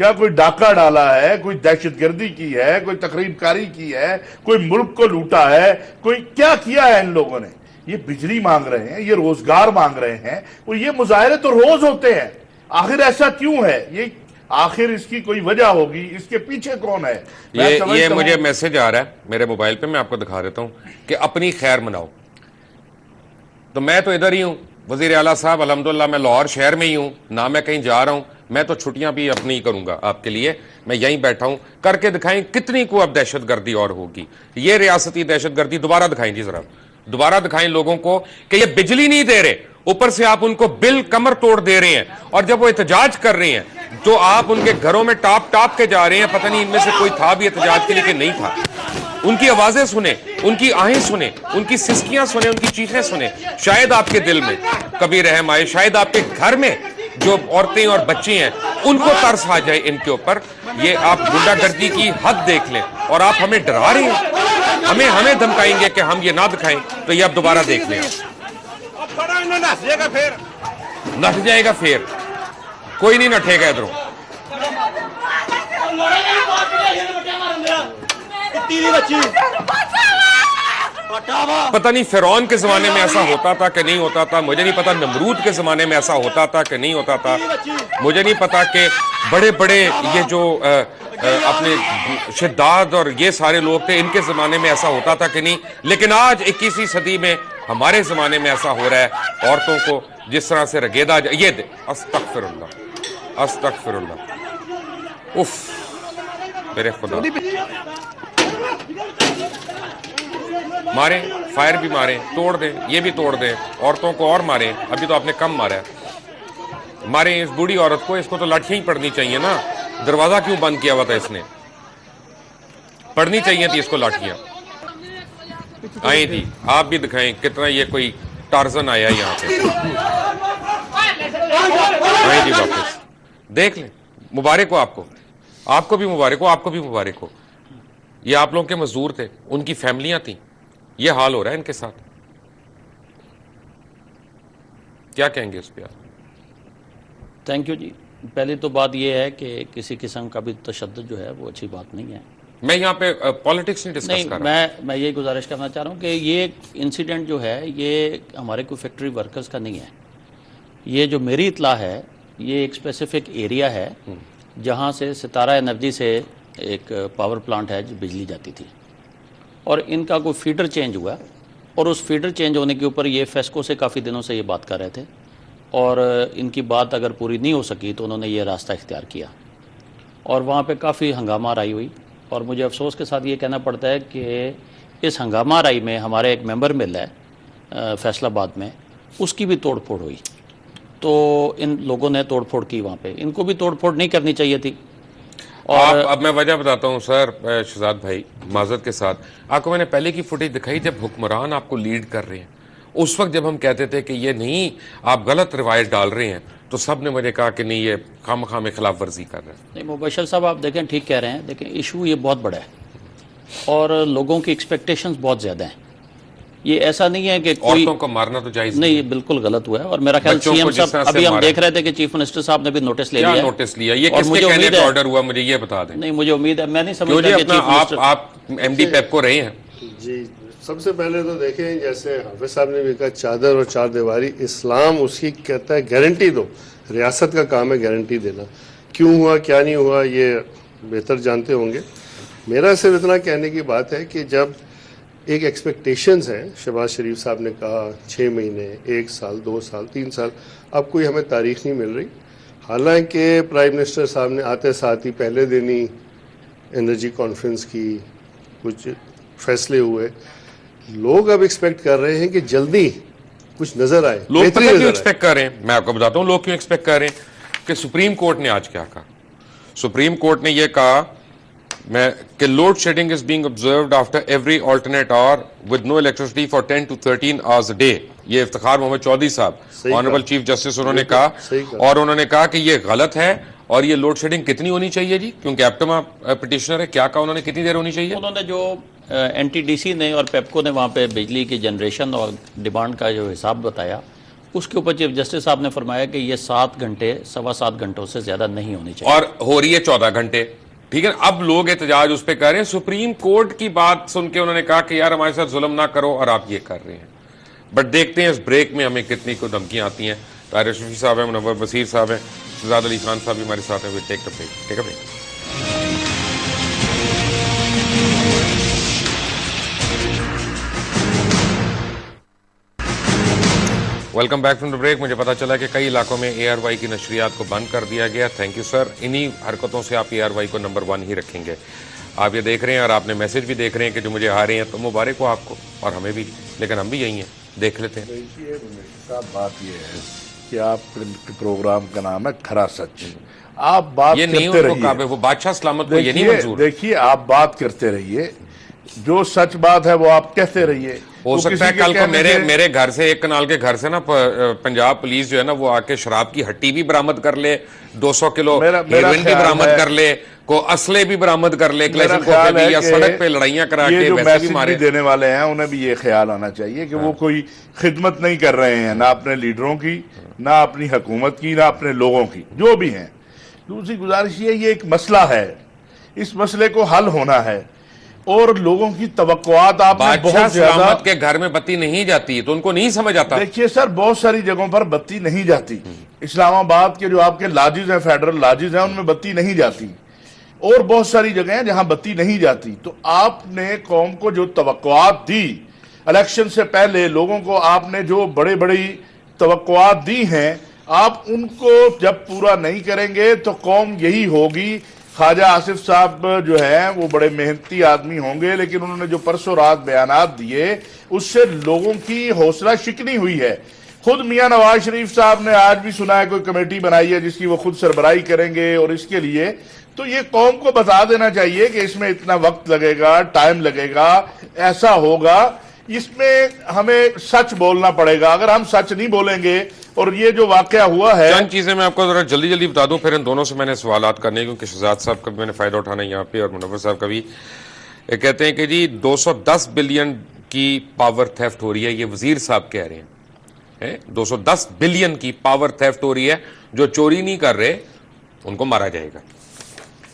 کیا کوئی ڈاکہ ڈالا ہے, کوئی دہشت گردی کی ہے, کوئی تخریب کاری کی ہے, کوئی ملک کو لوٹا ہے, کوئی کیا کیا ہے ان لوگوں نے؟ یہ بجلی مانگ رہے ہیں, یہ روزگار مانگ رہے ہیں, اور یہ مظاہرے تو روز ہوتے ہیں. آخر ایسا کیوں ہے؟ یہ آخر اس کی کوئی وجہ ہوگی, اس کے پیچھے کون ہے؟ یہ مجھے میسج آ رہا ہے میرے موبائل پہ, میں آپ کو دکھا دیتا ہوں کہ اپنی خیر مناؤ. تو میں تو ادھر ہی ہوں وزیر اعلیٰ صاحب, الحمدللہ میں لاہور شہر میں ہی ہوں, نہ میں کہیں جا رہا ہوں. میں تو چھٹیاں بھی اپنی کروں گا آپ کے لیے, میں یہیں بیٹھا ہوں. کر کے دکھائیں کتنی کو اب دہشت گردی اور ہوگی. یہ ریاستی دہشت گردی دوبارہ دکھائیں جی, ذرا دوبارہ دکھائیں لوگوں کو کہ یہ بجلی نہیں دے رہے, اوپر سے آپ ان کو بل کمر توڑ دے رہے ہیں, اور جب وہ احتجاج کر رہے ہیں تو آپ ان کے گھروں میں ٹاپ کے جا رہے ہیں. پتہ نہیں ان میں سے کوئی تھا بھی احتجاج کے لیے کہ نہیں تھا. ان کی آوازیں سنیں, ان کی آہیں سنیں, ان کی سسکیاں سنیں, ان کی چیخیں سنیں. شاید آپ کے دل میں کبھی رحم آئے, شاید آپ کے گھر میں جو عورتیں اور بچے ہیں ان کو ترس آ جائے ان کے اوپر. یہ آپ غنڈہ گردی کی حد دیکھ لیں, اور آپ ہمیں ڈرا رہے ہیں, ہمیں دھمکائیں گے کہ ہم یہ نہ دکھائیں. تو یہ آپ دوبارہ دیکھ لیں, نٹ جائے گا پھر, کوئی نہیں نٹے گا ادھروں. پتہ نہیں فرعون کے زمانے میں ایسا ہوتا تھا کہ نہیں ہوتا تھا, مجھے نہیں پتا نمرود کے زمانے میں ایسا ہوتا تھا کہ نہیں ہوتا تھا, مجھے نہیں پتا کہ بڑے بڑے یہ جو اپنے شداد اور یہ سارے لوگ تھے ان کے زمانے میں ایسا ہوتا تھا کہ نہیں. لیکن آج 21ویں صدی میں ہمارے زمانے میں ایسا ہو رہا ہے, عورتوں کو جس طرح سے رگیدا یہ دے. استغفر اللہ, استغفر اللہ, اف میرے خدا. ماریں, فائر بھی ماریں, توڑ دیں, یہ بھی توڑ دیں, عورتوں کو اور ماریں. ابھی تو آپ نے کم مارا ہے, ماریں اس بوڑھی عورت کو, اس کو تو لاٹھیاں ہی پڑنی چاہیے نا. دروازہ کیوں بند کیا ہوا تھا اس نے؟ پڑنی چاہیے تھی اس کو لاٹھیاں. آئیں جی آپ بھی دکھائیں کتنا یہ کوئی ٹارزن آیا یہاں پہ. آئیں جی واپس دیکھ لیں. مبارک ہو آپ کو, آپ کو بھی مبارک ہو, آپ کو بھی مبارک ہو. یہ آپ لوگوں کے مزدور تھے, ان کی فیملیاں تھیں, یہ حال ہو رہا ہے ان کے ساتھ. کیا کہیں گے اس پہ آپ؟ تھینک یو جی. پہلی تو بات یہ ہے کہ کسی قسم کا بھی تشدد جو ہے وہ اچھی بات نہیں ہے. میں یہاں پہ پالیٹکس نہیں ڈسکس کر رہا. میں یہ گزارش کرنا چاہ رہا ہوں کہ یہ انسیڈنٹ جو ہے یہ ہمارے کوئی فیکٹری ورکرز کا نہیں ہے. یہ جو میری اطلاع ہے یہ ایک اسپیسیفک ایریا ہے جہاں سے ستارہ انرجی سے ایک پاور پلانٹ ہے جو بجلی جاتی تھی, اور ان کا کوئی فیڈر چینج ہوا, اور اس فیڈر چینج ہونے کے اوپر یہ فیسکو سے کافی دنوں سے یہ بات کر رہے تھے, اور ان کی بات اگر پوری نہیں ہو سکی تو انہوں نے یہ راستہ اختیار کیا, اور وہاں پہ کافی ہنگامہ آرائی ہوئی. اور مجھے افسوس کے ساتھ یہ کہنا پڑتا ہے کہ اس ہنگامہ آرائی میں ہمارے ایک ممبر مل ہے فیصل آباد میں, اس کی بھی توڑ پھوڑ ہوئی. تو ان لوگوں نے توڑ پھوڑ کی وہاں پہ, ان کو بھی توڑ پھوڑ نہیں کرنی چاہیے تھی. اور اب میں وجہ بتاتا ہوں سر شہزاد بھائی, معذرت کے ساتھ. آپ کو میں نے پہلے کی فوٹیج دکھائی جب حکمران آپ کو لیڈ کر رہے ہیں, اس وقت جب ہم کہتے تھے کہ یہ نہیں آپ غلط روایت ڈال رہے ہیں, تو سب نے مجھے کہا کہ نہیں یہ خام خام خلاف ورزی کر رہے ہیں. نہیں مبشر صاحب آپ دیکھیں ٹھیک کہہ رہے ہیں, لیکن ایشو یہ بہت بڑا ہے اور لوگوں کی ایکسپیکٹیشنز بہت زیادہ ہیں. یہ ایسا نہیں ہے کہ کوئی عورتوں کو مارنا تو جائز نہیں, یہ بالکل غلط ہوا ہے. اور میرا خیال سی ایم صاحب ابھی ہم دیکھ رہے تھے کہ چیف منسٹر صاحب نے بھی نوٹس لے لیا. نوٹس لیا, یہ کس کے کہنے پہ آرڈر ہوا مجھے یہ بتا دیں. نہیں مجھے امید ہے, میں نہیں سمجھتا کہ چیف منسٹر آپ ایم ڈی پیپ کو رہے ہیں. جی سب سے پہلے تو دیکھیں جیسے حافظ صاحب نے بھی کہا چادر اور چار دیواری, اسلام اس کی کہتا ہے گارنٹی دو, ریاست کا کام ہے گارنٹی دینا. کیوں ہوا کیا نہیں ہوا یہ بہتر جانتے ہوں گے. میرا صرف اتنا کہنے کی بات ہے کہ جب ایک ایکسپیکٹیشنز ہیں, شہباز شریف صاحب نے کہا 6 مہینے, 1 سال, 2 سال, 3 سال, اب کوئی ہمیں تاریخ نہیں مل رہی. حالانکہ پرائم منسٹر صاحب نے آتے ساتھ ہی پہلے دن ہی انرجی کانفرنس کی, کچھ فیصلے ہوئے. لوگ اب ایکسپیکٹ کر رہے ہیں کہ جلدی کچھ نظر آئے. لوگ پتہ کیوں ایکسپیکٹ کر رہے ہیں, میں آپ کو بتاتا ہوں لوگ کیوں ایکسپیکٹ کر رہے ہیں. کہ سپریم کورٹ نے آج کیا کہا. سپریم کورٹ نے یہ کہا کہ load shedding is being observed after every alternate hour with no electricity for 10 to 13 hours a day. یہ افتخار محمد چودھری صاحب آنریبل چیف جسٹس انہوں نے کہا, اور انہوں نے کہا کہ یہ غلط ہے. اور یہ لوڈ شیڈنگ کتنی ہونی چاہیے جی, کیونکہ ایپٹما پٹیشنر ہے, کیا کہا انہوں نے کتنی دیر ہونی چاہیے. انہوں نے جو این ٹی ڈی سی نے اور پیپکو نے وہاں پہ بجلی کی جنریشن اور ڈیمانڈ کا جو حساب بتایا اس کے اوپر چیف جسٹس صاحب نے فرمایا کہ یہ 7 گھنٹے 7.25 گھنٹوں سے زیادہ نہیں ہونی چاہیے، اور ہو رہی ہے 14 گھنٹے. ٹھیک ہے، اب لوگ احتجاج اس پہ کر رہے ہیں. سپریم کورٹ کی بات سن کے انہوں نے کہا کہ یار ہمارے ساتھ ظلم نہ کرو، اور آپ یہ کر رہے ہیں. بٹ دیکھتے ہیں اس بریک میں ہمیں کتنی کو دھمکیاں آتی ہیں. طاہر شفیع صاحب ہیں، منور بصیر صاحب ہیں، شہزاد علی خان صاحب بھی ہمارے ساتھ ہیں. Take a break. Welcome back from the break. مجھے پتا چلا کہ کئی علاقوں میں اے آر وائی کی نشریات کو بند کر دیا گیا. Thank you sir. انہی حرکتوں سے آپ اے آر وائی کو نمبر 1 ہی رکھیں گے. آپ یہ دیکھ رہے ہیں اور آپ نے میسج بھی دیکھ رہے ہیں کہ جو مجھے آ رہے ہیں، تو مبارک ہو آپ کو اور ہمیں بھی، لیکن ہم بھی یہی ہیں. دیکھ لیتے ہیں. دیکھیے صاحب، بات یہ ہے کہ آپ کے پروگرام کا نام ہے کھرا سچ. آپ بات یہ نہیں کرتے ان کو رہیے. وہ بادشاہ سلامت کو یہ نہیں منظور. دیکھیے آپ بات کرتے رہیے، جو سچ بات ہے وہ آپ کہتے رہیے. ہو سکتا ہے کل کو میرے گھر سے، ایک کنال کے گھر سے نا پنجاب پولیس جو ہے نا وہ آ کے شراب کی ہٹی بھی برآمد کر لے، 200 کلو ہیروئن بھی برآمد کر لے، کو اسلحے بھی برآمد کر لے، یا سڑک پہ لڑائیاں کرا کے جو ویسے بھی میسج مارے. بھی دینے والے ہیں انہیں بھی یہ خیال آنا چاہیے کہ وہ کوئی خدمت نہیں کر رہے ہیں، نہ اپنے لیڈروں کی، نہ اپنی حکومت کی، نہ اپنے لوگوں کی، جو بھی ہیں. دوسری گزارش یہ ایک مسئلہ ہے، اس مسئلے کو حل ہونا ہے، اور لوگوں کی توقعات آپ نے بادشاہ بہت زیادہ. سلامت کے گھر میں بتی نہیں جاتی تو ان کو نہیں سمجھ آتا. دیکھیے سر، بہت ساری جگہوں پر بتی نہیں جاتی. اسلام آباد کے جو آپ کے لاجز ہیں، فیڈرل لاجز ہیں، ان میں بتی نہیں جاتی، اور بہت ساری جگہیں ہیں جہاں بتی نہیں جاتی. تو آپ نے قوم کو جو توقعات دی الیکشن سے پہلے، لوگوں کو آپ نے جو بڑی توقعات دی ہیں، آپ ان کو جب پورا نہیں کریں گے تو قوم یہی ہوگی. خواجہ آصف صاحب جو ہیں وہ بڑے محنتی آدمی ہوں گے، لیکن انہوں نے جو پرسوں رات بیانات دیے اس سے لوگوں کی حوصلہ شکنی ہوئی ہے. خود میاں نواز شریف صاحب نے آج بھی سنا ہے کوئی کمیٹی بنائی ہے جس کی وہ خود سربراہی کریں گے، اور اس کے لیے تو یہ قوم کو بتا دینا چاہیے کہ اس میں اتنا وقت لگے گا، ٹائم لگے گا، ایسا ہوگا. اس میں ہمیں سچ بولنا پڑے گا. اگر ہم سچ نہیں بولیں گے، اور یہ جو واقعہ ہوا ہے، چند چیزیں میں آپ کو ذرا جلدی بتا دوں، پھر ان دونوں سے میں نے سوالات کرنے، کیونکہ شہزاد صاحب کا بھی میں نے فائدہ اٹھانا ہے یہاں پہ، اور منور صاحب کا بھی. کہتے ہیں کہ جی 210 بلین کی پاور تھیفٹ ہو رہی ہے، یہ وزیر صاحب کہہ رہے ہیں. 210 بلین کی پاور تھیفٹ ہو رہی ہے، جو چوری نہیں کر رہے ان کو مارا جائے گا.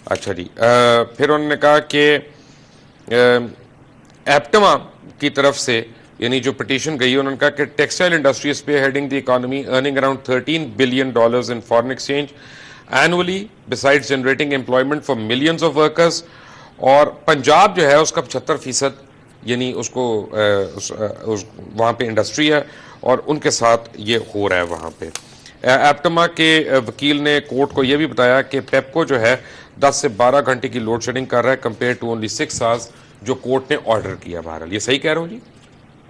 اچھا جی. پھر انہوں نے کہا کہ ایپٹما کی طرف سے، یعنی جو پٹیشن گئی، انہوں نے کہا کہ textile industry is spearheading the economy, earning around $13 billion in foreign exchange annually, besides generating employment for millions of workers. اور پنجاب جو ہے اس کا 75%، یعنی اس کو وہاں پہ انڈسٹری ہے، اور ان کے ساتھ یہ ہو رہا ہے وہاں پہ. ایپٹما کے وکیل نے کورٹ کو یہ بھی بتایا کہ پیپکو جو ہے 10 سے 12 گھنٹے کی لوڈ شیڈنگ کر رہا ہے، کمپیئر ٹو اونلی 6 hours جو کورٹ نے آرڈر کیا. بہرحال یہ صحیح کہہ رہا ہوں جی؟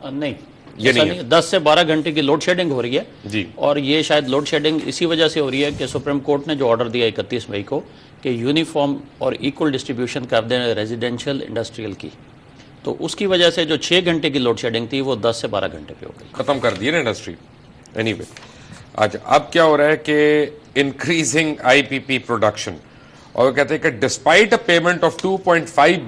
نہیں، یہ ایسا نہیں ہے. 10 سے 12 گھنٹے کی لوڈ شیڈنگ ہو رہی ہے جی. اور یہ شاید لوڈ شیڈنگ اسی وجہ سے ہو رہی ہے کہ سپریم کورٹ نے جو آرڈر دیا 31 مئی کو کہ یونیفارم اور ایکول ڈسٹریبیوشن کر دیں ریزیڈینشیل انڈسٹریل کی، تو اس کی وجہ سے جو 6 گھنٹے کی لوڈ شیڈنگ تھی وہ 10 سے 12 گھنٹے پہ ہو گئی. ختم کر دیے نا انڈسٹری. اینی وے، اچھا اب کیا ہو رہا ہے کہ انکریزنگ آئی پی پی پروڈکشن، اور وہ کہتے ہیں کہ despite a payment of $2.5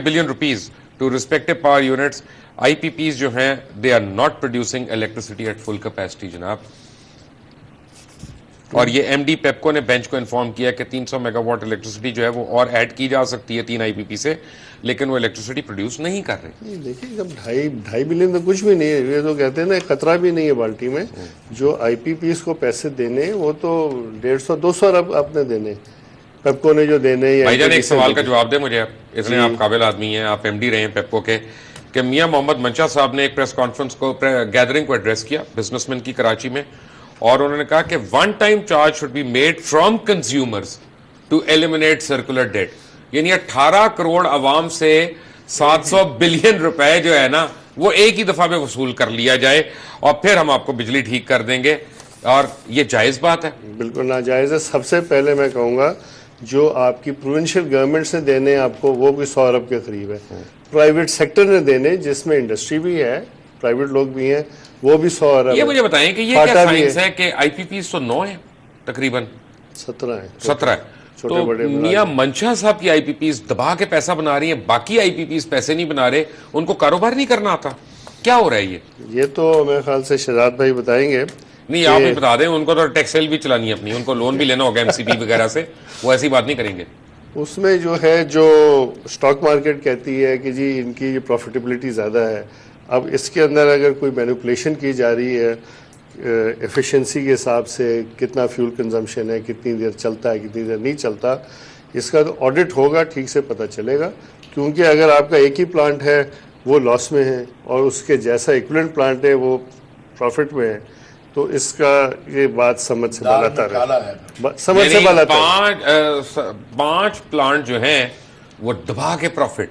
billion rupees to respective power units, I P Ps جو ہیں they are not producing electricity at full capacity. جناب، اور یہ ایم ڈی پیپکو نے بینچ کو انفارم کیا کہ 300 میگا واٹ الیکٹریسٹی جو ہے وہ اور ایڈ کی جا سکتی ہے 3 آئی پی پی سے، لیکن وہ الیکٹریسٹی پروڈیوس نہیں کر رہے. دیکھیے جب 2.5 بلین تو کچھ بھی نہیں ہے، یہ تو کہتے ہیں نا قطرہ بھی نہیں ہے بالٹی میں. جو آئی پی پیز کو پیسے دینے وہ تو 150-200 ارب آپ نے دینے، پیپکو نے جو دینے. بھائی جان ایک سوال کا جواب دیں مجھے، اتنے آپ قابل آدمی ہیں، آپ ایم ڈی رہے ہیں پیپکو کے، کہ میاں محمد منشا صاحب نے ایک پریس کانفرنس کو، گیدرنگ کو ایڈریس کیا بزنس مین کی کراچی میں، اور انہوں نے کہا کہ one time charge should be made from consumers to eliminate circular debt. یعنی 18 کروڑ عوام سے 700 بلین روپے جو ہے نا وہ ایک ہی دفعہ میں وصول کر لیا جائے، اور پھر ہم آپ کو بجلی ٹھیک کر دیں گے. اور یہ جائز بات ہے؟ بالکل ناجائز ہے. سب سے پہلے میں کہوں گا جو آپ کی پروونشل گورنمنٹ سے دینے آپ کو وہ کوئی 100 ارب کے قریب ہے. پرائیویٹ سیکٹر نے دینے جس میں انڈسٹری بھی ہے، پرائیویٹ لوگ بھی ہیں، وہ بھی 100 ارب. یہ مجھے بتائیں کہ یہ کیا سائنس ہے کہ آئی پی پیز تو 9 ہیں تقریباً، 17 ہے. تو میاں منشا صاحب کی آئی پی پیز دبا کے پیسہ بنا رہی ہیں، باقی آئی پی پیز پیسے نہیں بنا رہے، ان کو کاروبار نہیں کرنا آتا. کیا ہو رہا ہے یہ تو میرے خیال سے شہزاد بھائی بتائیں گے. نہیں آپ ہی بتا دیں, ان کو تو ٹیکسٹائل بھی چلانی ہے اپنی, ان کو لون بھی لینا ہوگا MCP وغیرہ سے, وہ ایسی بات نہیں کریں گے. اس میں جو ہے جو اسٹاک مارکیٹ کہتی ہے کہ جی ان کی پروفیٹیبلٹی زیادہ ہے, اب اس کے اندر اگر کوئی مینوپولیشن کی جا رہی ہے ایفیشنسی کے حساب سے, کتنا فیول کنزمپشن ہے, کتنی دیر چلتا ہے, کتنی دیر نہیں چلتا, اس کا تو آڈٹ ہوگا, ٹھیک سے پتہ چلے گا. کیونکہ اگر آپ کا ایک ہی پلانٹ ہے وہ لاس میں ہے اور اس کے جیسا ایکویلنٹ پلانٹ ہے وہ پروفٹ میں ہے, تو اس کا یہ بات سمجھ سے بالا تر ہے, سمجھ سے بالا تر. 5 پلانٹ جو ہیں وہ دبا کے پروفٹ,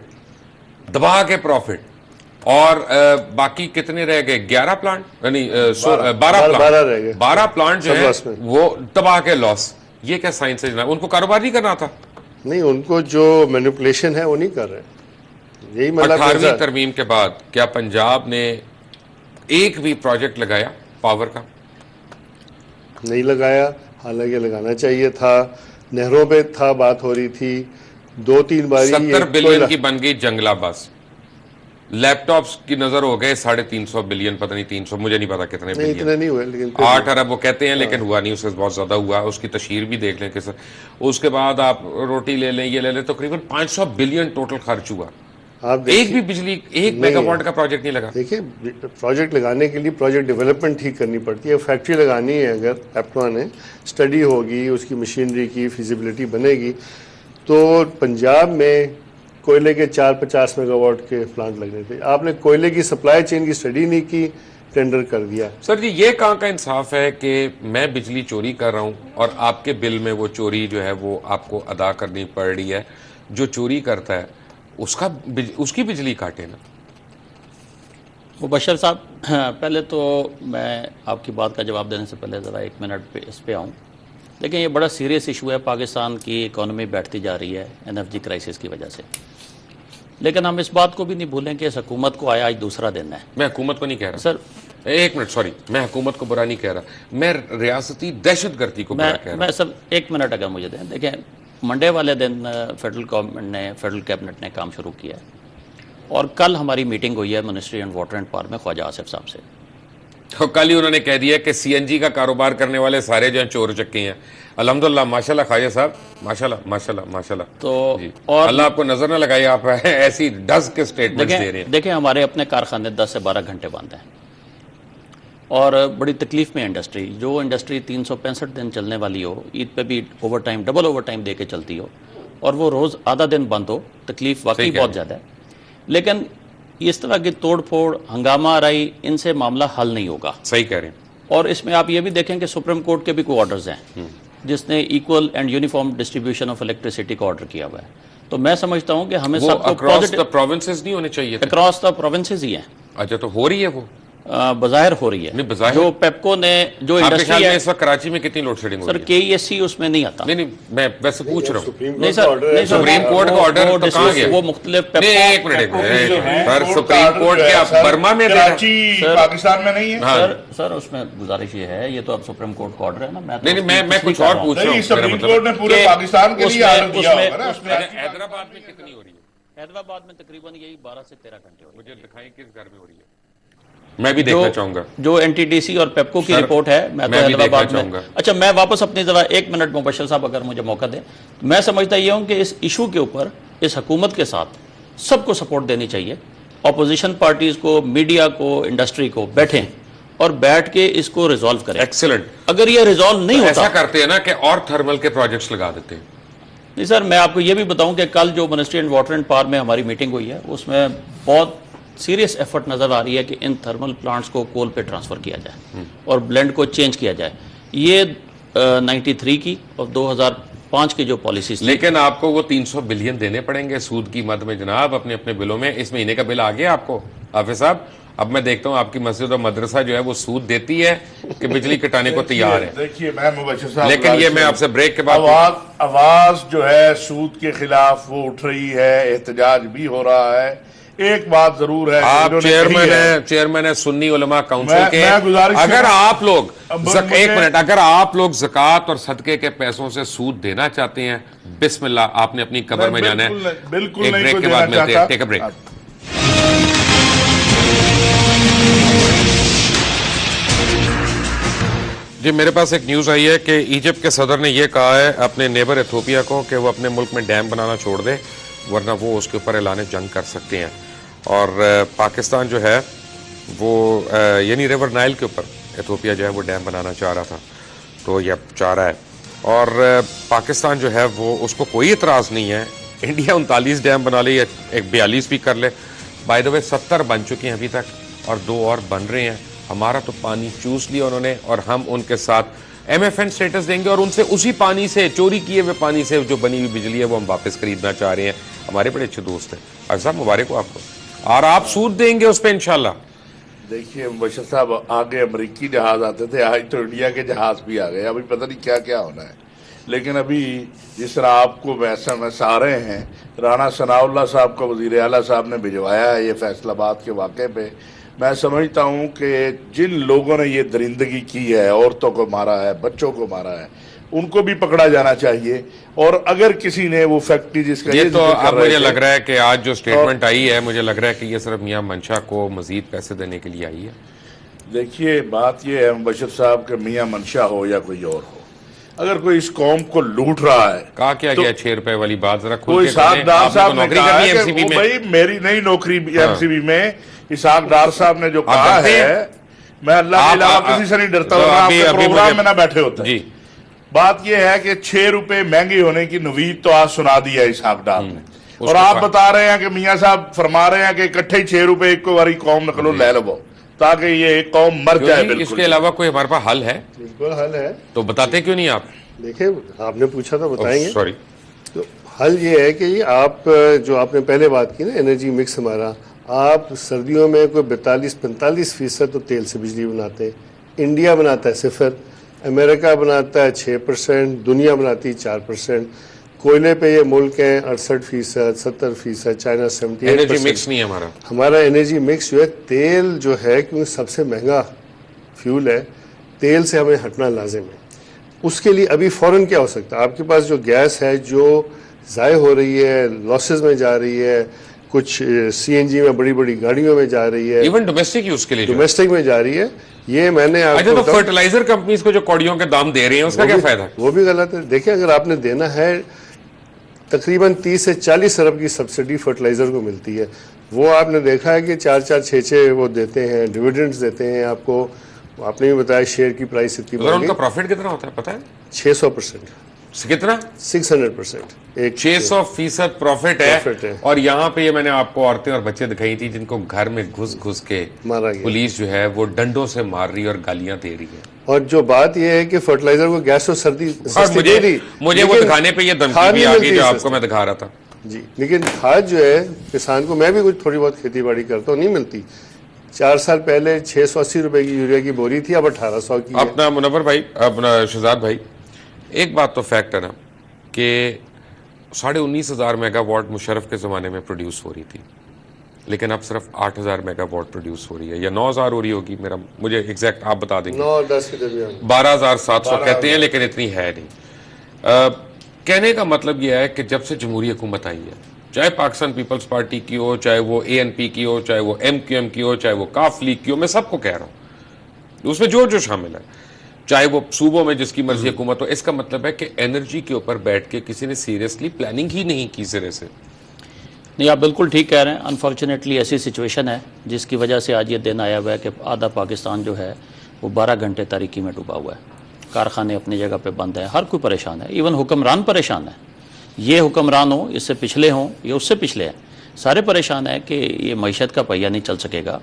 اور باقی کتنے رہ گئے, 11 پلانٹ یعنی 12 پلانٹ جو ہیں وہ دبا کے لاس. یہ کیا سائنس ہے جناب, ان کو کاروبار نہیں کرنا تھا؟ نہیں, ان کو جو مینوپولیشن ہے وہ نہیں کر رہے. یہی 18ویں ترمیم کے بعد کیا پنجاب نے ایک بھی پروجیکٹ لگایا پاور کا؟ نہیں لگایا, حالانکہ لگانا چاہیے تھا. نہروں پہ تھا بات ہو رہی تھی, 2-3 باری 70 بلین کی بن گئی جنگلہ بس. لیپ ٹاپس کی نظر ہو گئے 350 بلین, پتہ نہیں 300, مجھے نہیں پتا کتنے بلین, اتنے نہیں ہوئے, لیکن 8 ارب وہ کہتے ہیں, لیکن ہوا نہیں, اس سے بہت زیادہ ہوا. اس کی تشہیر بھی دیکھ لیں کس. اس کے بعد آپ روٹی لے لیں, یہ لے لیں, تقریباً 500 بلین ٹوٹل خرچ ہوا. ایک بھی بجلی 1 میگا واٹ کا پروجیکٹ نہیں لگا. دیکھیں, پروجیکٹ لگانے کے لیے پروجیکٹ ڈیولپمنٹ ٹھیک کرنی پڑتی ہے. فیکٹری لگانی ہے اگر ایپٹوا نے, اسٹڈی ہوگی, اس کی مشینری کی فیزیبلٹی بنے گی. تو پنجاب میں کوئلے کے 450 میگا واٹ کے پلانٹ لگنے تھے. آپ نے کوئلے کی سپلائی چین کی اسٹڈی نہیں کی, ٹینڈر کر دیا. سر جی یہ کہاں کا انصاف ہے کہ میں بجلی چوری کر رہا ہوں اور آپ کے بل میں وہ چوری جو ہے وہ آپ کو ادا کرنی پڑ رہی ہے. جو چوری کرتا ہے اس کی بجلی کاٹے نا. مبشر صاحب, پہلے تو میں آپ کی بات کا جواب دینے سے پہلے ذرا 1 منٹ پہ اس پہ آؤں. دیکھیں یہ بڑا سیریس ایشو ہے, پاکستان کی اکانومی بیٹھتی جا رہی ہے NFG کرائسس کی وجہ سے. لیکن ہم اس بات کو بھی نہیں بھولیں کہ اس حکومت کو آیا آج دوسرا دن ہے. میں حکومت کو نہیں کہہ رہا سر, 1 منٹ, سوری, میں حکومت کو برا نہیں کہہ رہا, میں ریاستی دہشت گردی کو برا کہہ رہا ہوں. میں سر 1 منٹ اگر مجھے دیں. دیکھیں منڈے والے دن فیڈرل کیبنٹ نے کام شروع کیا ہے, اور کل ہماری میٹنگ ہوئی ہے ministry and water and power میں خواجہ آصف صاحب سے. تو کل ہی انہوں نے کہہ دیا کہ CNG کا کاروبار کرنے والے سارے جو ہیں چور چکے ہیں. الحمدللہ, ماشاءاللہ خواجہ صاحب, ماشاءاللہ. تو جی, اللہ آپ کو نظر نہ لگائے, آپ ایسی ڈز کے سٹیٹمنٹس دے رہے ہیں. دیکھیں ہمارے اپنے کارخانے 10 سے 12 گھنٹے بند ہیں, اور بڑی تکلیف میں انڈسٹری, جو انڈسٹری 365 دن چلنے والی ہو, عید پہ بھی overtime, double overtime دے کے چلتی ہو, اور وہ روز آدھا دن بند ہو, تکلیف واقعی بہت زیادہ ہے. لیکن اس طرح کی توڑ پھوڑ, ہنگامہ آرائی, ان سے معاملہ حل نہیں ہوگا. صحیح کہہ رہے ہیں. اور اس میں آپ یہ بھی دیکھیں کہ سپریم کورٹ کے بھی کوئی آرڈرز ہیں جس نے equal and uniform distribution of electricity کا آرڈر کیا ہوا ہے. تو میں سمجھتا ہوں کہ ہمیں سب کو اکراس دا پروونسز نہیں ہونے چاہیے تھے. اکراس دا پروونسز ہی ہیں. اچھا, تو ہو رہی ہے وہ بظاہر ہو رہی ہے. جو پیپکو نے جو انڈسٹری ہے, اس وقت کراچی میں کتنی لوڈ شیڈنگ ہو رہی ہے؟ سر KESC اس میں نہیں آتا. نہیں, میں ویسے پوچھ رہا ہوں. نہیں سر, سپریم کورٹ کا آرڈر تو کہاں گیا؟ وہ مختلف ایک منٹ, سر سپریم کورٹ کیا برما میں پاکستان میں نہیں ہے؟ سر اس میں گزارش یہ ہے, یہ تو اب سپریم کورٹ کا آرڈر ہے نا. نہیں, میں کچھ اور پوچھ رہا ہوں. سپریم کورٹ نے پورے پاکستان کے لیے آرڈر دیا ہوگا نا. حیدرآباد میں کتنی ہو رہی ہے؟ حیدرآباد میں تقریباً یہی 12 سے 13 گھنٹے ہو رہی ہے. مجھے دکھائیں کس گھر میں ہو رہی ہے, میں بھی دیکھنا چاہوں گا. جو NTDC اور پیپکو کی رپورٹ ہے, میں تو حیدرآباد میں. اچھا, میں واپس اپنی ذرا 1 منٹ مبشر صاحب اگر مجھے موقع دیں. میں سمجھتا یہ ہوں کہ اس ایشو کے اوپر اس حکومت کے ساتھ سب کو سپورٹ دینی چاہیے. اپوزیشن پارٹیز کو, میڈیا کو, انڈسٹری کو, بیٹھیں اور بیٹھ کے اس کو ریزالو کریں. ایکسلنٹ. اگر یہ ریزالو نہیں ہوتا, ایسا کرتے ہیں نا کہ اور تھرمل کے پروجیکٹس لگا دیتے ہیں. نہیں سر, میں آپ کو یہ بھی بتاؤں کہ کل جو ministry and water and power میں ہماری میٹنگ ہوئی ہے, اس میں بہت سیریس ایفرٹ نظر آ رہی ہے کہ ان تھرمل پلانٹس کو کول پہ ٹرانسفر کیا جائے اور بلینڈ کو چینج کیا جائے. یہ 93 کی اور 2005 کی جو پالیسیز. لیکن آپ کو وہ 300 بلین دینے پڑیں گے سود کی مد میں جناب, اپنے اپنے بلوں میں. اس مہینے کا بل آ گیا آپ کو حافظ صاحب. اب میں دیکھتا ہوں آپ کی مسجد اور مدرسہ جو ہے وہ سود دیتی ہے کہ بجلی کٹانے کو تیار ہے. دیکھیے میں مبشر صاحب, لیکن یہ میں آپ سے بریک کے بعد, آواز جو ہے سود کے خلاف وہ اٹھ رہی ہے, احتجاج بھی ہو رہا ہے. ایک بات ضرور ہے, آپ چیئرمین ہے سنی علماء کونسل کے, اگر آپ لوگ ایک منٹ, اگر آپ لوگ زکوٰۃ اور صدقے کے پیسوں سے سود دینا چاہتے ہیں, بسم اللہ, آپ نے اپنی قبر میں جانا ہے. بالکل ایک بریک کے بعد ملتے ہیں. Take a break. جی میرے پاس ایک نیوز آئی ہے کہ ایجپٹ کے صدر نے یہ کہا ہے اپنے نیبر ایتھوپیا کو کہ وہ اپنے ملک میں ڈیم بنانا چھوڑ دے ورنہ وہ اس کے اوپر اعلان جنگ کر سکتے ہیں. اور پاکستان جو ہے وہ یعنی ریور نائل کے اوپر ایتھوپیا جو ہے وہ ڈیم بنانا چاہ رہا تھا تو یہ اب چاہ رہا ہے. اور پاکستان جو ہے وہ اس کو کوئی اعتراض نہیں ہے. انڈیا 39 ڈیم بنا لے یا ایک 42 بھی کر لے. بائی دا وے 70 بن چکے ہیں ابھی تک اور 2 اور بن رہے ہیں. ہمارا تو پانی چوس لیا انہوں نے اور ہم ان کے ساتھ ایم ایف این سٹیٹس دیں گے اور ان سے اسی پانی سے چوری کیے ہوئے پانی سے جو بنی ہوئی بجلی ہے وہ ہم واپس خریدنا چاہ رہے ہیں. ہمارے بڑے اچھے دوست ہیں. ڈاکٹر صاحب مبارک ہو آپ کو اور آپ سود دیں گے اس پہ انشاءاللہ. دیکھیے مبشر صاحب آگے امریکی جہاز آتے تھے, آج تو انڈیا کے جہاز بھی آ گئے. ابھی پتہ نہیں کیا کیا ہونا ہے. لیکن ابھی جس طرح آپ کو میں رہے ہیں رانا ثناء اللہ صاحب کا وزیر اعلیٰ صاحب نے بھجوایا ہے یہ فیصل آباد کے واقعے پہ. میں سمجھتا ہوں کہ جن لوگوں نے یہ درندگی کی ہے, عورتوں کو مارا ہے, بچوں کو مارا ہے, ان کو بھی پکڑا جانا چاہیے. اور اگر کسی نے وہ فیکٹری جس کا یہ تو اب مجھے لگ رہا ہے کہ آج جو سٹیٹمنٹ آئی ہے مجھے لگ رہا ہے کہ یہ صرف میاں منشا کو مزید پیسے دینے کے لیے آئی ہے. دیکھیے بات یہ ہے مبشر صاحب کہ میاں منشا ہو یا کوئی اور ہو, اگر کوئی اس قوم کو لوٹ رہا ہے کہا کیا گیا 6 روپے والی بات ذرا کھل کوئی کے اسحاق کریں. ڈار آپ نے صاحب تو نے نوکری کہا کرنی ہے ہے ایم سی کہ بی وہ میں. بھائی میری نئی نوکری ایم سی بی میں اسحاق ڈار صاحب نے جو کہا کرتے ہیں؟ ہے میں اللہ کے علاوہ کسی سے نہیں ڈرتا ہوں. آپ کے پروگرام میں نہ بیٹھے ہوتے جی بات یہ ہے کہ 6 روپے مہنگے ہونے کی نوید تو آج سنا دیا اسحاق ڈار نے. اس اور کو آپ بتا رہے ہیں کہ میاں صاحب فرما رہے ہیں کہ اکٹھے 6 روپے ایک کو واری قوم نکلو لے لو تاکہ یہ قوم مر جائے. اس بالکل کے علاوہ کوئی ہمارے پاس حل ہے بالکل حل ہے. تو بتاتے کیوں نہیں آپ؟ دیکھیں آپ نے پوچھا تو بتائیں گے. سوری تو حل یہ ہے کہ آپ جو آپ نے پہلے بات کی نا انرجی مکس ہمارا, آپ سردیوں میں کوئی 42-45% تو تیل سے بجلی بناتے ہیں. انڈیا بناتا ہے 0, امریکہ بناتا ہے 6%, دنیا بناتی ہے 4%. کوئلے پہ یہ ملک ہیں 68%, 70%, چائنا 78%. انرجی مکس نہیں ہے ہمارا. ہمارا انرجی مکس جو ہے تیل جو ہے کیونکہ سب سے مہنگا فیول ہے, تیل سے ہمیں ہٹنا لازم ہے. اس کے لیے ابھی فوراً کیا ہو سکتا ہے؟ آپ کے پاس جو گیس ہے جو ضائع ہو رہی ہے, لاسز میں جا رہی ہے, کچھ سی این جی میں بڑی بڑی گاڑیوں میں جا رہی ہے, ایون ڈومیسٹک یوز کے لیے ڈومیسٹک میں جا رہی ہے. یہ میں نے آپ اچھا تو کو فرٹیلائزر کمپنیز کو جو کوڑیوں کے دام دے رہے ہیں اس کا کیا فائدہ ہے؟ وہ بھی غلط ہے. دیکھیں اگر آپ نے دینا ہے تقریباً 30 سے 40 ارب کی سبسڈی فرٹیلائزر کو ملتی ہے. وہ آپ نے دیکھا ہے کہ 4-4, 6-6 وہ دیتے ہیں, ڈویڈنڈز دیتے ہیں آپ کو. آپ نے بھی بتایا شیئر کی پرائس اتنی بڑھ ان گئی. کا پروفٹ کتنا ہوتا ہے پتہ ہے؟ 600%, کتنا؟ 600%. ایک 600% پروفٹ ہے. اور یہاں پہ یہ میں نے آپ کو عورتیں اور بچے دکھائی تھی جن کو گھر میں گھس گھس کے مارا گیا. پولیس جو ہے وہ ڈنڈوں سے مار رہی اور گالیاں دے رہی ہے. اور جو بات یہ ہے کہ فرٹیلائزر کو گیس اور سردی اور مجھے وہ دکھانے پہ یہ دھمکی بھی آ گئی جو آپ کو میں دکھا رہا تھا. جی لیکن کھاد جو ہے کسان کو, میں بھی کچھ تھوڑی بہت کھیتی باڑی کرتا ہوں, نہیں ملتی. 4 سال پہلے 680 روپے کی یوریا کی بوری تھی, اب 1800 کی ہے. اپنا منور بھائی, اپنا شہزاد بھائی, ایک بات تو فیکٹ ہے نا کہ 19,500 میگا واٹ مشرف کے زمانے میں پروڈیوس ہو رہی تھی, لیکن اب صرف 8,000 میگا واٹ پروڈیوس ہو رہی ہے, یا 9,000 ہو رہی ہوگی, مجھے ایگزیکٹ آپ بتا دیں گے. 9 اور 10 کے درمیان 12,700 کہتے ہیں لیکن اتنی ہے نہیں. کہنے کا مطلب یہ ہے کہ جب سے جمہوری حکومت آئی ہے, چاہے پاکستان پیپلز پارٹی کی ہو, چاہے وہ اے این پی کی ہو, چاہے وہ ایم کیو ایم کی ہو, چاہے وہ کاف لیگ کی ہو, میں سب کو کہہ رہا ہوں, اس میں جو شامل ہے, چاہے وہ صوبوں میں جس کی مرضی حکومت ہو, اس کا مطلب ہے کہ انرجی کے اوپر بیٹھ کے کسی نے سیریسلی پلاننگ ہی نہیں کی سرے سے. نہیں آپ بالکل ٹھیک کہہ رہے ہیں. انفارچونیٹلی ایسی سچویشن ہے جس کی وجہ سے آج یہ دن آیا ہوا ہے کہ آدھا پاکستان جو ہے وہ 12 گھنٹے تاریکی میں ڈوبا ہوا ہے. کارخانے اپنی جگہ پہ بند ہیں, ہر کوئی پریشان ہے, ایون حکمران پریشان ہے. یہ حکمران ہوں, اس سے پچھلے ہوں یا اس سے پچھلے ہیں, سارے پریشان ہیں کہ یہ معیشت کا پہیہ نہیں چل سکے گا.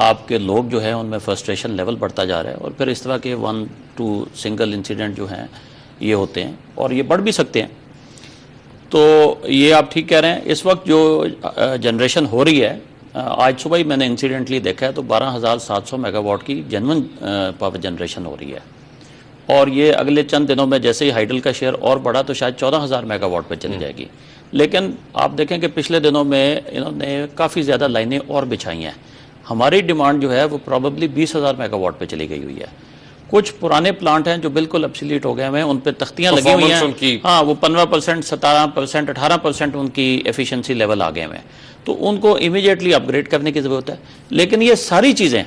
آپ کے لوگ جو ہیں ان میں فرسٹریشن لیول بڑھتا جا رہا ہے, اور پھر اس طرح کے 1-2 سنگل انسیڈنٹ جو ہیں یہ ہوتے ہیں اور یہ بڑھ بھی سکتے ہیں. تو یہ آپ ٹھیک کہہ رہے ہیں. اس وقت جو جنریشن ہو رہی ہے, آج صبح ہی میں نے انسیڈنٹلی دیکھا ہے تو 12,700 میگا واٹ کی جنون پاور جنریشن ہو رہی ہے, اور یہ اگلے چند دنوں میں جیسے ہی ہائیڈل کا شیئر اور بڑھا تو شاید 14,000 میگا واٹ پہ چلی جائے گی. لیکن آپ دیکھیں کہ پچھلے دنوں میں انہوں نے کافی زیادہ لائنیں اور بچھائی ہیں. ہماری ڈیمانڈ جو ہے وہ پروبیبلی 20,000 میگا واٹ پہ چلی گئی ہوئی ہے. کچھ پرانے پلانٹ ہیں جو بالکل ابسلیٹ ہو گئے ہوئے ہیں, ان پہ تختیاں لگی ہوئی ہیں, ہاں وہ 15%, 17%, 18% ان کی ایفیشنسی لیول آ گئے ہوئے ہیں, تو ان کو امیڈیٹلی اپ گریڈ کرنے کی ضرورت ہے. لیکن یہ ساری چیزیں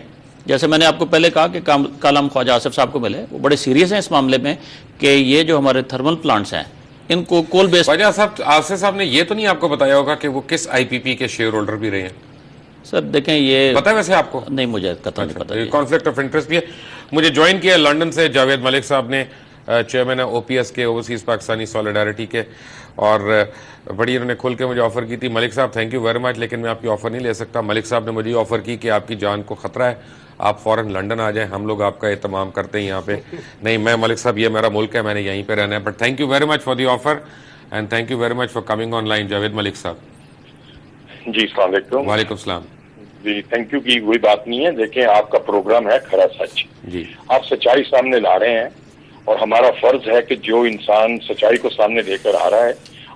جیسے میں نے آپ کو پہلے کہا کہ کل ہم خواجہ آصف صاحب کو ملے, وہ بڑے سیریس ہیں اس معاملے میں کہ یہ جو ہمارے تھرمل پلانٹس ہیں ان کو کول بیس. خواجہ صاحب آصف صاحب نے یہ تو نہیں آپ کو بتایا ہوگا کہ وہ کس آئی پی پی کے شیئر ہولڈر بھی رہے ہیں؟ سر دیکھیں یہ پتہ ہے ویسے آپ کو؟ نہیں, مجھے قطعا نہیں پتا. کانفلکٹ آف انٹرسٹ بھی ہے. مجھے جوائن کیا لنڈن سے جاوید ملک صاحب نے, چیئرمین او پی ایس کے, اوورسیز پاکستانی سالیڈیرٹی کے, اور بڑی انہوں نے کھول کے مجھے آفر کی تھی. ملک صاحب تھینک یو ویری مچ, لیکن میں آپ کی آفر نہیں لے سکتا. ملک صاحب نے مجھے آفر کی کہ آپ کی جان کو خطرہ ہے, آپ فوراً لنڈن آ جائیں, ہم لوگ آپ کا اہتمام کرتے ہیں یہاں پہ. نہیں, میں ملک صاحب یہ میرا ملک ہے, میں نے یہیں پہ رہنا ہے. But thank you very much for the offer and thank you very much for coming online. Javed Malik Sahab. جی السلام علیکم. وعلیکم السلام. جی تھینک یو کی کوئی بات نہیں ہے. دیکھیں آپ کا پروگرام ہے کھرا سچ, جی آپ سچائی سامنے لا رہے ہیں اور ہمارا فرض ہے کہ جو انسان سچائی کو سامنے لے کر آ رہا ہے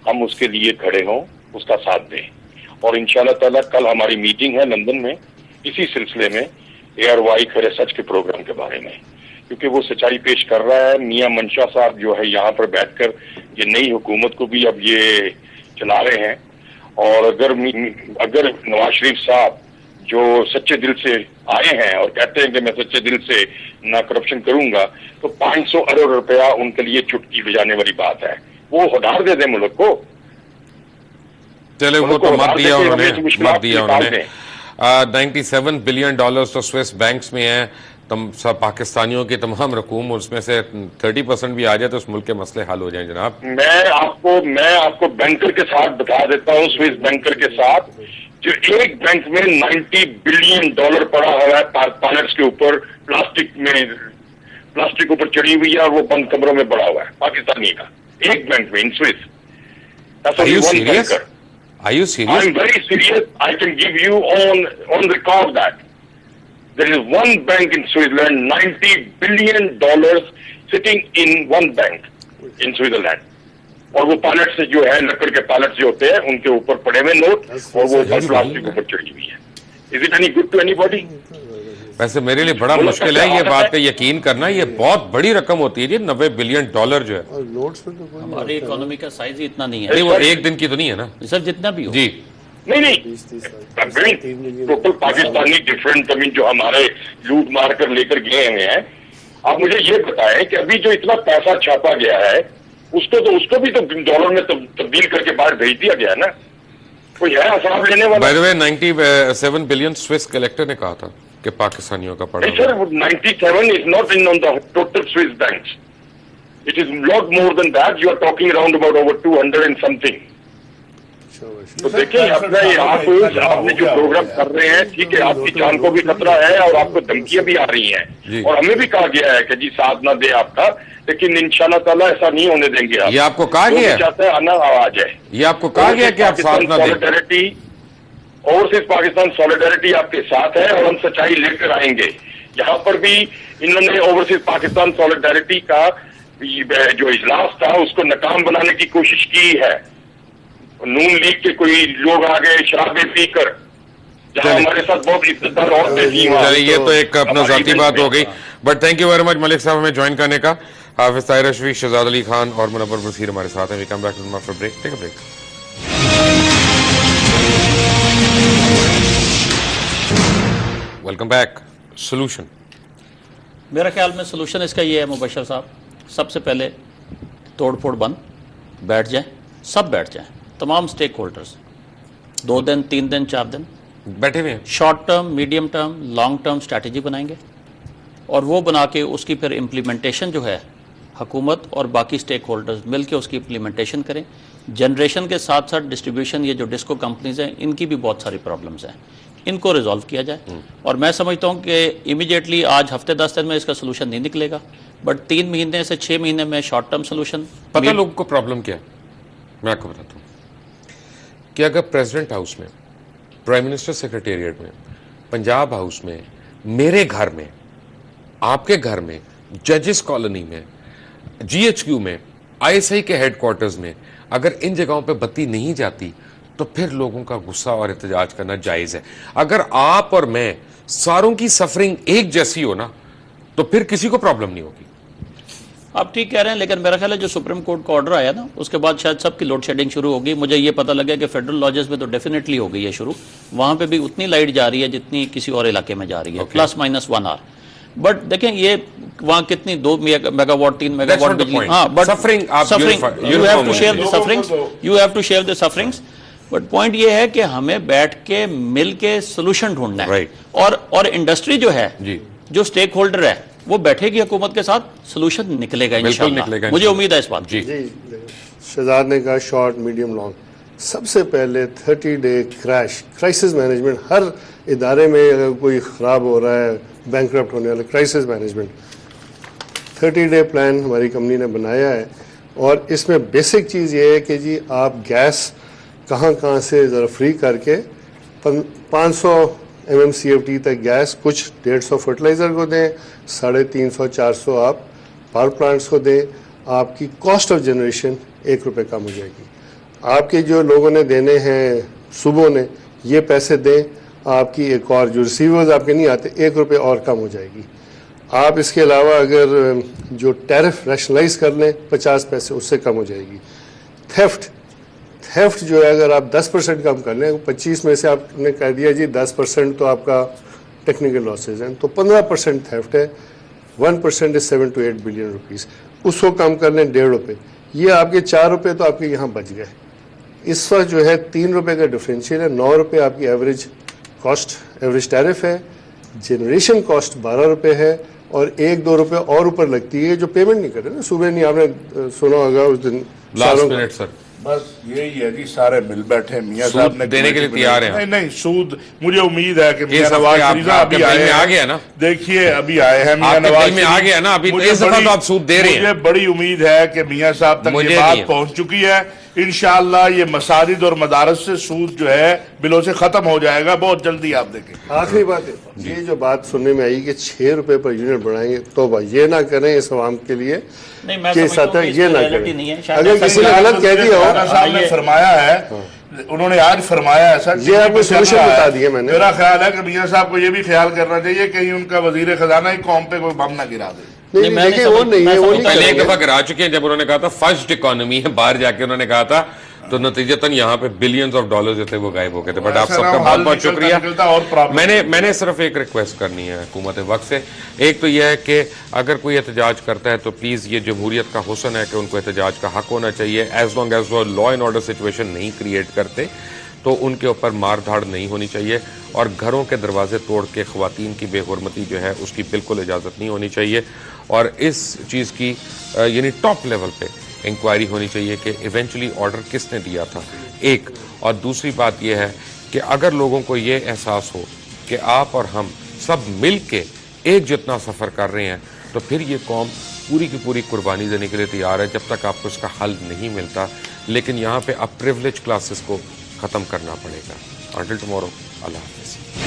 ہم اس کے لیے کھڑے ہوں, اس کا ساتھ دیں. اور انشاءاللہ تعالیٰ کل ہماری میٹنگ ہے لندن میں اسی سلسلے میں ARY کھرے سچ کے پروگرام کے بارے میں, کیونکہ وہ سچائی پیش کر رہا ہے. میاں منشا صاحب جو ہے یہاں پر بیٹھ کر یہ نئی حکومت کو بھی اب یہ چلا رہے ہیں, اور اگر نواز شریف صاحب جو سچے دل سے آئے ہیں اور کہتے ہیں کہ میں سچے دل سے نہ کرپشن کروں گا, تو 500 ارب روپیہ ان کے لیے چٹکی بجانے والی بات ہے. وہ ہدار دے دیں ملک کو. چلے وہ تو مت دیا انہوں نے, مت دیا انہوں نے. $97 بلین تو سوئس بینکس میں ہیں. تم سب پاکستانیوں کی تمام رقوم, اس میں سے 30% بھی آ جائے تو اس ملک کے مسئلے حل ہو جائیں جناب. میں آپ کو بینکر کے ساتھ بتا دیتا ہوں, سوئس بینکر کے ساتھ, جو ایک بینک میں $90 بلین پڑا ہوا ہے پائلٹس کے اوپر, پلاسٹک اوپر چڑھی ہوئی ہے اور وہ بند کمروں میں پڑا ہوا ہے پاکستانی کا, ایک بینک میں ان Swiss. Are you serious? Are you serious? I'm very serious. I can give you on record that there is one bank in Switzerland, $90 billion sitting in one bank in Switzerland. اور وہ pilot سے جو ہے لکڑ کے pilot جو ہوتے ہیں ان کے اوپر پڑے ہوئے نوٹ اور وہ پلاسٹک اوپر چڑھی ہوئی ہے. Is it any good to anybody? ویسے میرے لیے بڑا مشکل ہے یہ بات کا یقین کرنا, یہ بہت بڑی رقم ہوتی ہے جی, $90 بلین جو ہے. ہماری اکانومی کا سائز ہی اتنا نہیں نہیں ہے. وہ ایک دن کی تو نہیں ہے نا سر, جتنا بھی ہو. جی نہیں, ٹوٹل پاکستانی ڈفرینٹ جو ہمارے لوٹ مار کر لے کر گئے ہوئے ہیں. آپ مجھے یہ بتائیں کہ ابھی جو اتنا پیسہ چھاپا گیا ہے اس کو بھی تو ڈالر میں تبدیل کر کے باہر بھیج دیا گیا ہے نا, کوئی ہے حساب لینے والا. By the way 97 billion Swiss collector نے کہا تھا کہ پاکستانیوں کا پڑا. سر 97 is not in on the total Swiss banks. It is lot more than that. You are talking around about over 200 and something. تو دیکھیں اپنا آپ نے جو پروگرام کر رہے ہیں, ٹھیک ہے آپ کی جان کو بھی خطرہ ہے اور آپ کو دھمکیاں بھی آ رہی ہیں اور ہمیں بھی کہا گیا ہے کہ جی ساتھ نہ دے آپ کا, لیکن انشاءاللہ تعالیٰ ایسا نہیں ہونے دیں گے. یہ آپ کو کہا گیا ہے, چاہتا ہے آنا آ جائے. یہ آپ کو کہا گیا کہ آپ ساتھ نہ دیں. اوورسیز پاکستان سالیڈیرٹی آپ کے ساتھ ہے اور ہم سچائی لے کر آئیں گے. یہاں پر بھی انہوں نے اوورسیز پاکستان سالیڈیرٹی کا جو اجلاس تھا اس کو ناکام بنانے کی کوشش کی ہے. نون لیگ کے کوئی لوگ آ گئے شرابیں پی کر, جہاں ہمارے ساتھ بہت عزت دار عورتیں تھیں. یہ تو ایک اپنا ذاتی بات ہو گئی. But thank you very much Malik Sahab ہمیں جوائن کرنے کا. حافظ طاہر اشرفی, شہزاد علی خان اور منور بصیر ہمارے ساتھ ہیں. We come back to after break. Take a break. Welcome back. Solution, میرا خیال میں سولوشن اس کا یہ ہے مبشر صاحب, سب سے پہلے توڑ پھوڑ بند, بیٹھ جائیں, سب بیٹھ جائیں, تمام سٹیک ہولڈرز, 2 دن 3 دن 4 دن بیٹھے ہوئے ہیں. Short term, medium term, long term strategy بنائیں گے اور وہ بنا کے اس کی پھر امپلیمنٹیشن جو ہے حکومت اور باقی سٹیک ہولڈرز مل کے اس کی امپلیمنٹیشن کریں. جنریشن کے ساتھ ساتھ ڈسٹریبیوشن, یہ جو ڈسکو کمپنیز ہیں ان کی بھی بہت ساری پرابلمز ہیں, ان کو ریزالو کیا جائے. اور میں سمجھتا ہوں کہ امیڈیٹلی آج ہفتے 10 دن میں اس کا سولوشن نہیں نکلے گا, بٹ 3 مہینے سے 6 مہینے میں شارٹ ٹرم سولوشن. پتہ لوگوں کو پرابلم کیا ہے, میں آپ کو بتاتا ہوں کہ اگر پریزیڈنٹ ہاؤس میں, پرائم منسٹر سیکریٹریٹ میں, پنجاب ہاؤس میں, میرے گھر میں, آپ کے گھر میں, ججز کالونی میں, GHQ میں, ISI کے ہیڈ کوارٹرز میں, اگر ان جگہوں پہ بتی نہیں جاتی تو پھر لوگوں کا غصہ اور احتجاج کرنا جائز ہے. اگر آپ اور میں ساروں کی سفرنگ ایک جیسی ہو نا تو پھر کسی کو پرابلم نہیں ہوگی. آپ ٹھیک کہہ رہے ہیں، لیکن میرا خیال ہے جو سپریم کورٹ کا آرڈر آیا نا اس کے بعد شاید سب کی لوڈ شیڈنگ شروع ہوگی. مجھے یہ پتہ لگا کہ فیڈرل لاجز میں تو ڈیفینیٹلی ہو گئی ہے شروع، وہاں پہ بھی اتنی لائٹ جا رہی ہے جتنی کسی اور علاقے میں جا رہی ہے، پلس مائنس 1 آور. بٹ دیکھیں یہ وہاں کتنی 2 میگا واٹ 3 میگا واٹ بجلی، ہاں but suffering you have to share the sufferings, you have to share the sufferings. But point یہ ہے کہ ہمیں بیٹھ کے مل کے سولوشن ڈھونڈنا ہے، اور انڈسٹری جو ہے جو اسٹیک ہولڈر ہے وہ بیٹھے گی حکومت کے ساتھ، سولوشن نکلے گا انشاءاللہ، مجھے امید ہے اس بات. جی شہزاد نے کہا شارٹ میڈیم لانگ. سب سے پہلے 30 ڈے کرائسس مینجمنٹ. ہر ادارے میں اگر کوئی خراب ہو رہا ہے، بینکرپٹ ہونے والا، کرائسس مینجمنٹ 30 ڈے پلان ہماری کمپنی نے بنایا ہے. اور اس میں بیسک چیز یہ ہے کہ جی آپ گیس کہاں سے ذرا فری کر کے 500 MMCFD تک گیس، کچھ 150 فرٹیلائزر کو دیں، 350 400 آپ پاور پلانٹس کو دیں. آپ کی کاسٹ آف جنریشن 1 روپے کم ہو جائے گی. آپ کے جو لوگوں نے دینے ہیں صوبوں نے یہ پیسے دیں، آپ کی ایک اور جو ریسیورز آپ کے نہیں آتے 1 روپے اور کم ہو جائے گی. آپ اس کے علاوہ اگر جو ٹیرف ریشنلائز کر لیں 50 پیسے اس سے کم ہو جائے گی. تھیفٹ جو ہے اگر آپ 10% کم کر لیں، 25 میں سے آپ نے کہہ دیا جی 10% تو آپ کا ٹیکنیکل لاسز ہیں، تو 15% تھیفٹ ہے. 1% is 7 to 8 بلین روپیز. اس کو کم کر لیں 1.5 روپے، یہ آپ کے 4 روپے تو آپ کے یہاں بچ گئے. اس وقت جو ہے 3 روپے کا ڈفرینشیل ہے. 9 روپے آپ کی ایوریج کاسٹ، ایوریج ٹیرف ہے. جنریشن کاسٹ 12 روپے ہے، اور 1-2 روپے اور اوپر لگتی ہے جو پیمنٹ نہیں کر رہے نا. صبح نہیں آپ نے سنا ہوگا اس دن لاسٹ منٹ سر بس یہی ہے جی، سارے مل بیٹھے میاں صاحب نے دینے کے لیے تیار ہیں. نہیں سود، مجھے امید ہے کہ میاں نواز شریف ابھی آ گیا نا، دیکھیے ابھی آئے ہیں میاں نواز میں آ گیا نا، ابھی اس دفعہ تو آپ سود دے رہے ہیں. مجھے بڑی امید ہے کہ میاں صاحب تک یہ بات پہنچ چکی ہے. انشاءاللہ یہ مساجد اور مدارس سے سود جو ہے بلوں سے ختم ہو جائے گا بہت جلدی، آپ دیکھیں. آخری بات ہے یہ جو بات سننے میں آئی کہ 6 روپے پر یونٹ بڑھائیں گے، تو یہ نہ کریں اس عوام کے لیے کہ ساتھ یہ نہ کریں. اگر کسی نے غلط کہہ دیا ہو، صاحب نے فرمایا ہے، انہوں نے آج فرمایا ایسا، یہ آپ کو سولوشن بتا دیا میں نے. میرا خیال ہے کہ میاں صاحب کو یہ بھی خیال کرنا چاہیے کہیں ان کا وزیر خزانہ ہی قوم پہ کوئی بم نہ گرا دے. دیکھیں وہ نہیں ہے، وہ نہیں. پہلے ایک دفعہ گرا چکے ہیں جب انہوں نے کہا تھا فرسٹ اکانومی ہے، باہر جا کے انہوں نے کہا تھا، تو نتیجتاً یہاں پہ بلینز آف ڈالر جو تھے وہ غائب ہو گئے تھے. بٹ آپ سب کا بہت بہت شکریہ. میں نے صرف ایک ریکویسٹ کرنی ہے حکومت وقت سے. ایک تو یہ ہے کہ اگر کوئی احتجاج کرتا ہے تو پلیز یہ جمہوریت کا حسن ہے کہ ان کو احتجاج کا حق ہونا چاہیے. ایز لانگ ایز وہ لا اینڈ آرڈر سچویشن نہیں کریٹ کرتے تو ان کے اوپر مار دھاڑ نہیں ہونی چاہیے، اور گھروں کے دروازے توڑ کے خواتین کی بے حرمتی جو ہے اس کی بالکل اجازت نہیں ہونی چاہیے. اور اس چیز کی یعنی ٹاپ لیول پہ انکوائری ہونی چاہیے کہ ایونچولی آرڈر کس نے دیا تھا، ایک. اور دوسری بات یہ ہے کہ اگر لوگوں کو یہ احساس ہو کہ آپ اور ہم سب مل کے ایک جتنا سفر کر رہے ہیں تو پھر یہ قوم پوری کی پوری قربانی دینے کے لیے تیار ہے جب تک آپ کو اس کا حل نہیں ملتا. لیکن یہاں پہ اب پریولیج کلاسز کو ختم کرنا پڑے گا. انٹل ٹمورو، اللہ حافظ.